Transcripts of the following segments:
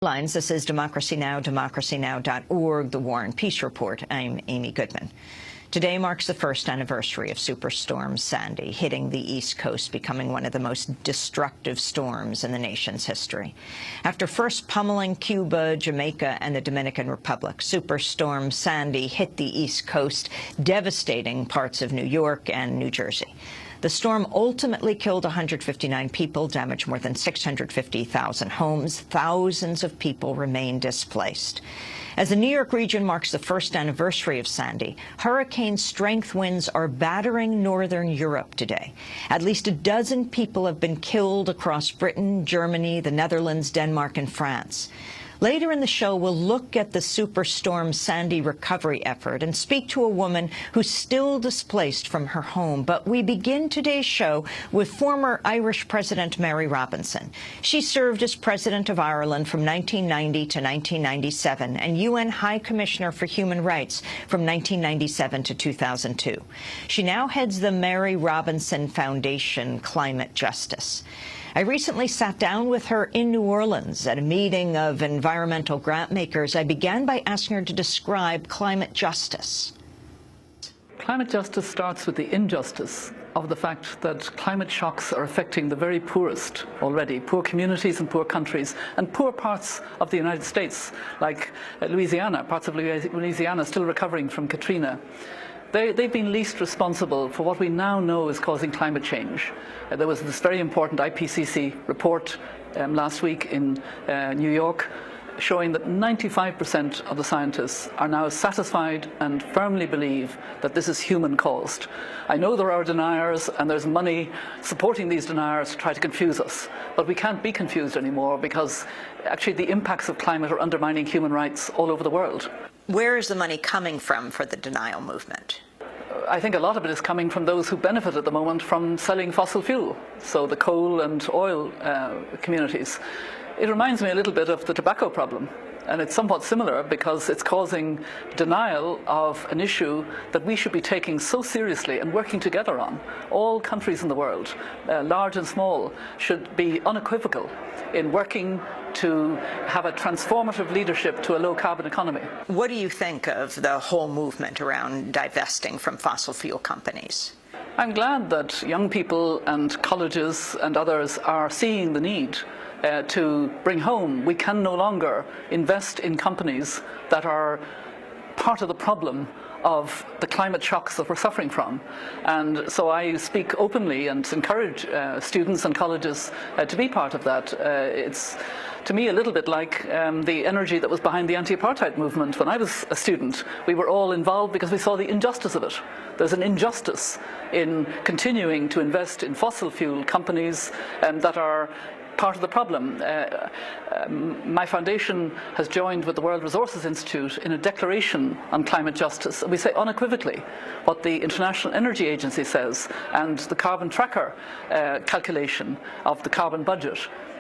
Lines. This is Democracy Now!, democracynow.org, The War and Peace Report. I'm Amy Goodman. Today marks the first anniversary of Superstorm Sandy, hitting the East Coast, becoming one of the most destructive storms in the nation's history. After first pummeling Cuba, Jamaica, and the Dominican Republic, Superstorm Sandy hit the East Coast, devastating parts of New York and New Jersey. The storm ultimately killed 159 people, damaged more than 650,000 homes. Thousands of people remain displaced. As the New York region marks the first anniversary of Sandy, hurricane-strength winds are battering northern Europe today. At least a dozen people have been killed across Britain, Germany, the Netherlands, Denmark, and France. Later in the show, we'll look at the Superstorm Sandy recovery effort and speak to a woman who's still displaced from her home. But we begin today's show with former Irish President Mary Robinson. She served as President of Ireland from 1990 to 1997 and UN High Commissioner for Human Rights from 1997 to 2002. She now heads the Mary Robinson Foundation Climate Justice. I recently sat down with her in New Orleans at a meeting of environmental grant makers. I began by asking her to describe climate justice. Climate justice starts with the injustice of the fact that climate shocks are affecting the very poorest already, poor communities and poor countries, and poor parts of the United States, like Louisiana, parts of Louisiana still recovering from Katrina. They've been least responsible for what we now know is causing climate change. There was this very important IPCC report last week in New York showing that 95% of the scientists are now satisfied and firmly believe that this is human-caused. I know there are deniers and there's money supporting these deniers to try to confuse us, but we can't be confused anymore because actually the impacts of climate are undermining human rights all over the world. Where is the money coming from for the denial movement? I think a lot of it is coming from those who benefit at the moment from selling fossil fuel, so the coal and oil communities. It reminds me a little bit of the tobacco problem, and it's somewhat similar because it's causing denial of an issue that we should be taking so seriously and working together on. All countries in the world, large and small, should be unequivocal in working to have a transformative leadership to a low-carbon economy. What do you think of the whole movement around divesting from fossil fuel companies? I'm glad that young people and colleges and others are seeing the need to bring home. We can no longer invest in companies that are part of the problem of the climate shocks that we're suffering from. And so I speak openly and encourage students and colleges to be part of that. It's, to me, a little bit like the energy that was behind the anti-apartheid movement when I was a student. We were all involved because we saw the injustice of it. There's an injustice in continuing to invest in fossil fuel companies that are part of the problem. My foundation has joined with the World Resources Institute in a declaration on climate justice. We say unequivocally what the International Energy Agency says and the carbon tracker calculation of the carbon budget,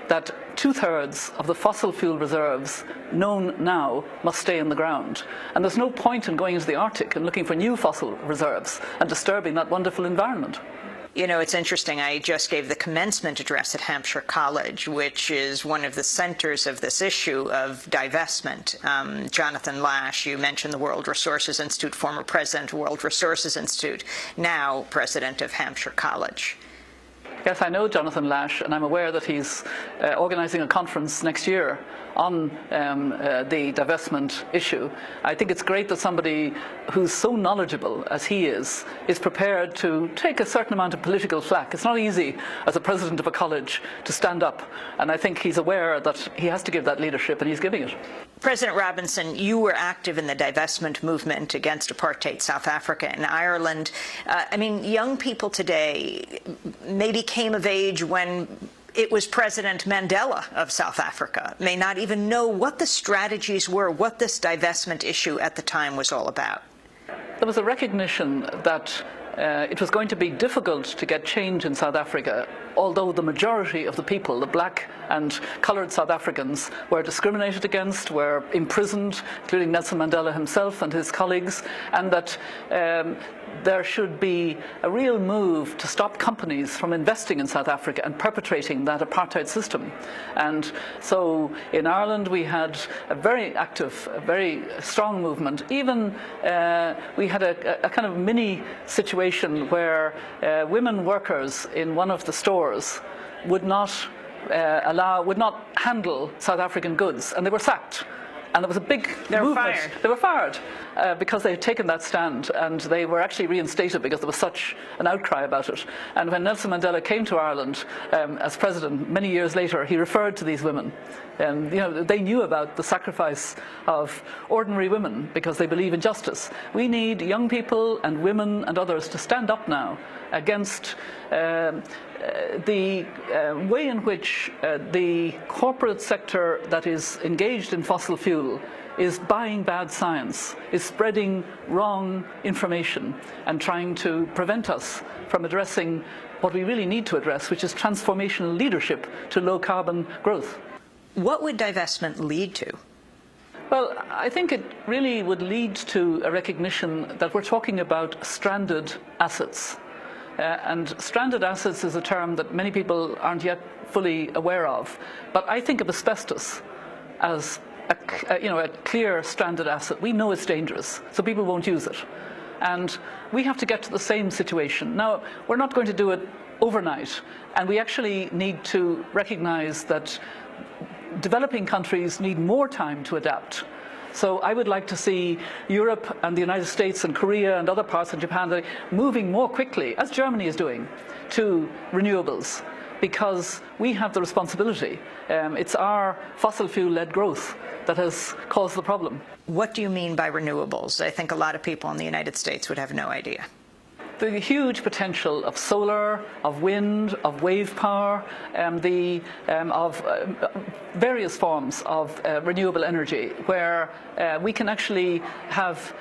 that 2/3 of the fossil fuel reserves known now must stay in the ground. And there's no point in going into the Arctic and looking for new fossil reserves and disturbing that wonderful environment. You know, it's interesting. I just gave the commencement address at Hampshire College, which is one of the centers of this issue of divestment. Jonathan Lash, you mentioned the World Resources Institute, former president of World Resources Institute, now president of Hampshire College. Yes, I know Jonathan Lash, and I'm aware that he's organizing a conference next year on the divestment issue. I think it's great that somebody who's so knowledgeable as he is prepared to take a certain amount of political flack. It's not easy as a president of a college to stand up, and I think he's aware that he has to give that leadership, and he's giving it. President Robinson, you were active in the divestment movement against apartheid South Africa and Ireland. I mean, young people today maybe came of age when it was President Mandela of South Africa, may not even know what the strategies were, what this divestment issue at the time was all about. There was a recognition that it was going to be difficult to get change in South Africa although the majority of the people, the black and coloured South Africans, were discriminated against, were imprisoned, including Nelson Mandela himself and his colleagues, and that there should be a real move to stop companies from investing in South Africa and perpetrating that apartheid system. And so in Ireland we had a very active, a very strong movement. Even we had a kind of mini situation where women workers in one of the stores would not handle South African goods, and they were sacked. And there was a big movement. They were fired because they had taken that stand, and they were actually reinstated because there was such an outcry about it. And when Nelson Mandela came to Ireland as president many years later, he referred to these women. And they knew about the sacrifice of ordinary women because they believe in justice. We need young people and women and others to stand up now against the way in which the corporate sector that is engaged in fossil fuel is buying bad science, is spreading wrong information and trying to prevent us from addressing what we really need to address, which is transformational leadership to low carbon growth. What would divestment lead to? Well, I think it really would lead to a recognition that we're talking about stranded assets. And stranded assets is a term that many people aren't yet fully aware of. But I think of asbestos as a clear stranded asset. We know it's dangerous, so people won't use it. And we have to get to the same situation. Now, we're not going to do it overnight, and we actually need to recognize that developing countries need more time to adapt. So I would like to see Europe and the United States and Korea and other parts of Japan moving more quickly, as Germany is doing, to renewables, because we have the responsibility. It's our fossil fuel-led growth that has caused the problem. What do you mean by renewables? I think a lot of people in the United States would have no idea. The huge potential of solar, of wind, of wave power, of various forms of renewable energy, where we can actually have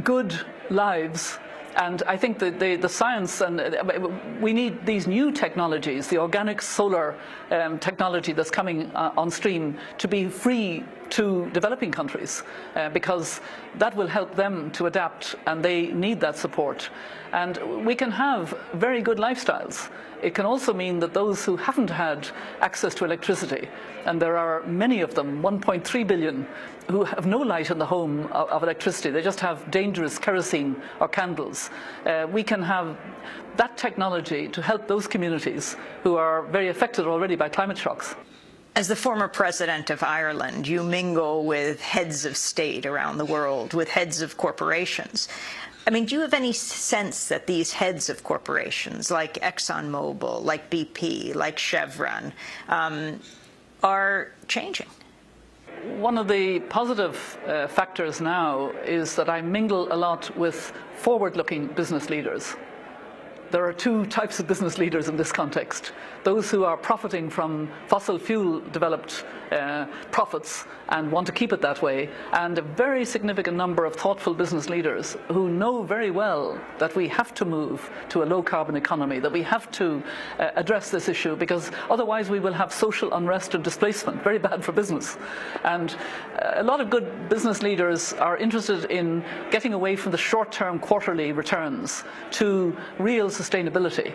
good lives. And I think that the science, and we need these new technologies, the organic solar technology that's coming on stream, to be free to developing countries, because that will help them to adapt, and they need that support. And we can have very good lifestyles. It can also mean that those who haven't had access to electricity, and there are many of them, 1.3 billion, who have no light in the home of electricity, they just have dangerous kerosene or candles. We can have that technology to help those communities who are very affected already by climate shocks. As the former president of Ireland, you mingle with heads of state around the world, with heads of corporations. I mean, do you have any sense that these heads of corporations, like ExxonMobil, like BP, like Chevron, are changing? One of the positive factors now is that I mingle a lot with forward-looking business leaders. There are two types of business leaders in this context. Those who are profiting from fossil fuel-developed profits and want to keep it that way, and a very significant number of thoughtful business leaders who know very well that we have to move to a low-carbon economy, that we have to address this issue, because otherwise we will have social unrest and displacement, very bad for business. And a lot of good business leaders are interested in getting away from the short-term quarterly returns to real sustainability.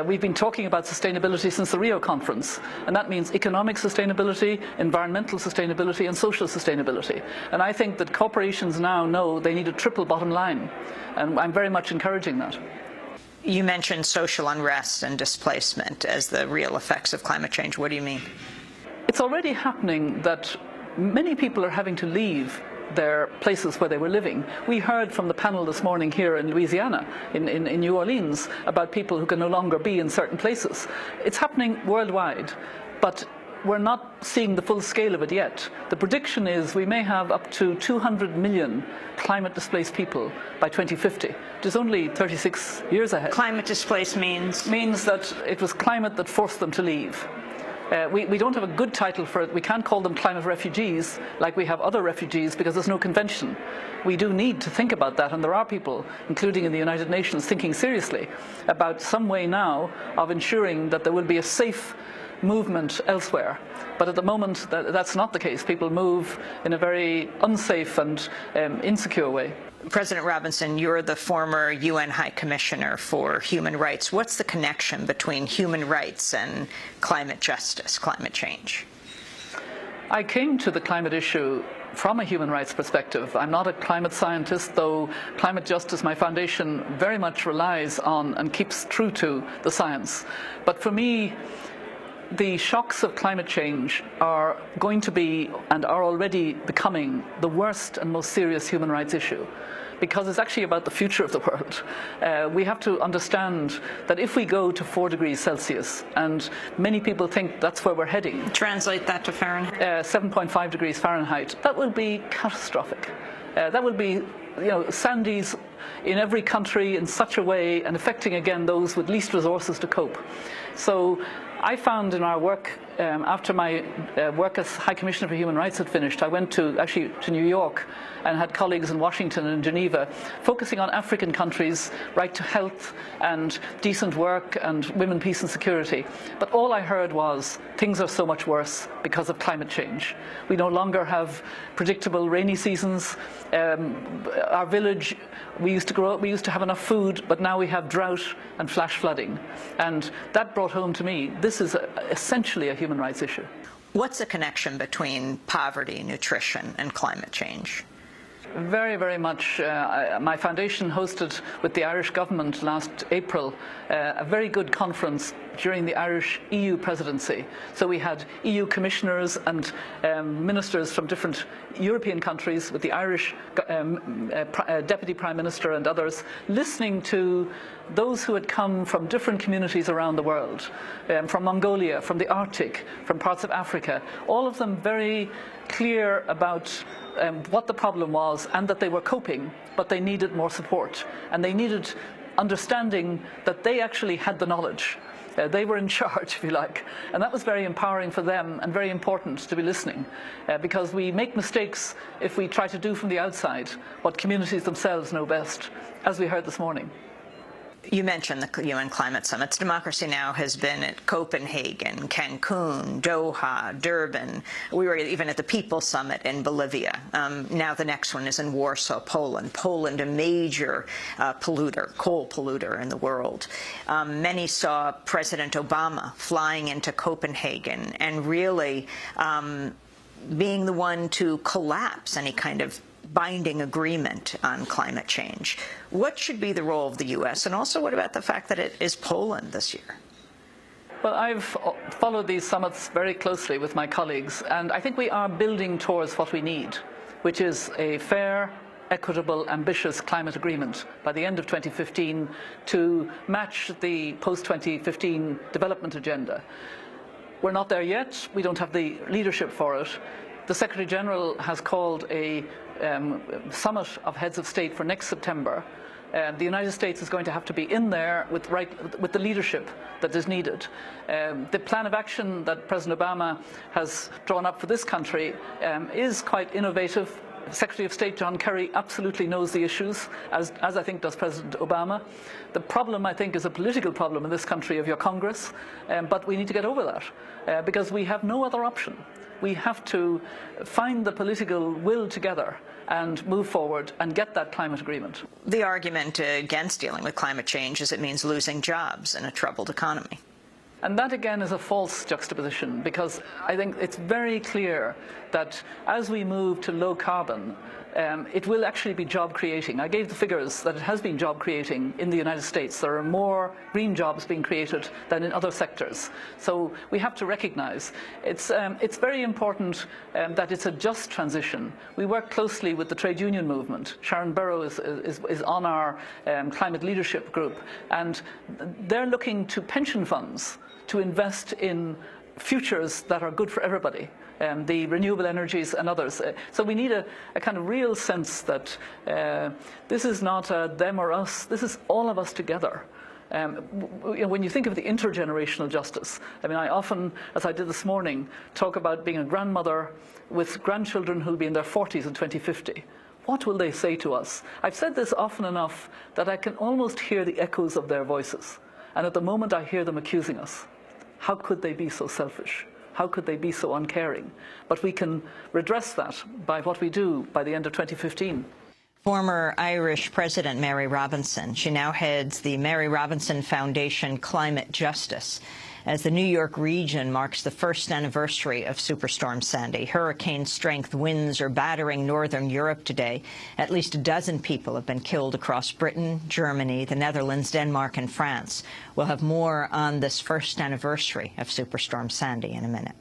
We've been talking about sustainability since the Rio conference, and that means economic sustainability, environmental sustainability and social sustainability. And I think that corporations now know they need a triple bottom line, and I'm very much encouraging that. You mentioned social unrest and displacement as the real effects of climate change. What do you mean? It's already happening that many people are having to leave their places where they were living. We heard from the panel this morning here in Louisiana, in New Orleans, about people who can no longer be in certain places. It's happening worldwide, but we're not seeing the full scale of it yet. The prediction is we may have up to 200 million climate displaced people by 2050, which is only 36 years ahead. Climate displaced means? Means that it was climate that forced them to leave. We don't have a good title for it. We can't call them climate refugees like we have other refugees because there's no convention. We do need to think about that, and there are people, including in the United Nations, thinking seriously about some way now of ensuring that there will be a safe movement elsewhere. But at the moment, that's not the case. People move in a very unsafe and insecure way. President Robinson, you're the former UN High Commissioner for Human Rights. What's the connection between human rights and climate justice, climate change? I came to the climate issue from a human rights perspective. I'm not a climate scientist, though climate justice, my foundation, very much relies on and keeps true to the science. But for me, the shocks of climate change are going to be, and are already becoming, the worst and most serious human rights issue, because it's actually about the future of the world. We have to understand that if we go to 4 degrees Celsius, and many people think that's where we're heading. Translate that to Fahrenheit. 7.5 degrees Fahrenheit. That will be catastrophic. That will be, Sandys in every country in such a way, and affecting again those with least resources to cope. So I found in our work, after my work as High Commissioner for Human Rights had finished, I went to New York and had colleagues in Washington and Geneva focusing on African countries' right to health and decent work and women, peace and security. But all I heard was things are so much worse because of climate change. We no longer have predictable rainy seasons. Our village, we used to grow up, we used to have enough food, but now we have drought and flash flooding. And that brought home to me, this is essentially a human rights issue. What's the connection between poverty, nutrition, and climate change? Very, very much. My foundation hosted with the Irish government last April a very good conference during the Irish EU presidency. So we had EU commissioners and ministers from different European countries with the Irish Deputy Prime Minister and others listening to those who had come from different communities around the world, from Mongolia, from the Arctic, from parts of Africa, all of them very clear about what the problem was and that they were coping, but they needed more support. And they needed understanding that they actually had the knowledge. They were in charge, if you like. And that was very empowering for them and very important to be listening, because we make mistakes if we try to do from the outside what communities themselves know best, as we heard this morning. You mentioned the UN climate summits. Democracy Now! Has been at Copenhagen, Cancun, Doha, Durban. We were even at the People Summit in Bolivia. Now the next one is in Warsaw, Poland. Poland, a major polluter, coal polluter in the world. Many saw President Obama flying into Copenhagen and really being the one to collapse any kind of binding agreement on climate change. What should be the role of the U.S., and also what about the fact that it is Poland this year? Well, I've followed these summits very closely with my colleagues, and I think we are building towards what we need, which is a fair, equitable, ambitious climate agreement by the end of 2015 to match the post-2015 development agenda. We're not there yet. We don't have the leadership for it. The Secretary General has called a summit of heads of state for next September. The United States is going to have to be in there with the leadership that is needed. The plan of action that President Obama has drawn up for this country is quite innovative. Secretary of State John Kerry absolutely knows the issues, as I think does President Obama. The problem, I think, is a political problem in this country of your Congress, but we need to get over that because we have no other option. We have to find the political will together and move forward and get that climate agreement. The argument against dealing with climate change is it means losing jobs in a troubled economy. And that, again, is a false juxtaposition, because I think it's very clear that as we move to low carbon, it will actually be job creating. I gave the figures that it has been job creating in the United States. There are more green jobs being created than in other sectors. So we have to recognize it's very important that it's a just transition. We work closely with the trade union movement. Sharon Burrow is on our climate leadership group, and they're looking to pension funds to invest in futures that are good for everybody. The renewable energies and others. So we need a kind of real sense that this is not a them or us, this is all of us together. When you think of the intergenerational justice, I mean, I often, as I did this morning, talk about being a grandmother with grandchildren who'll be in their 40s in 2050. What will they say to us? I've said this often enough that I can almost hear the echoes of their voices. And at the moment I hear them accusing us. How could they be so selfish? How could they be so uncaring? But we can redress that by what we do by the end of 2015. Former Irish President Mary Robinson. She now heads the Mary Robinson Foundation Climate Justice. As the New York region marks the first anniversary of Superstorm Sandy, hurricane-strength winds are battering northern Europe today. At least a dozen people have been killed across Britain, Germany, the Netherlands, Denmark and France. We'll have more on this first anniversary of Superstorm Sandy in a minute.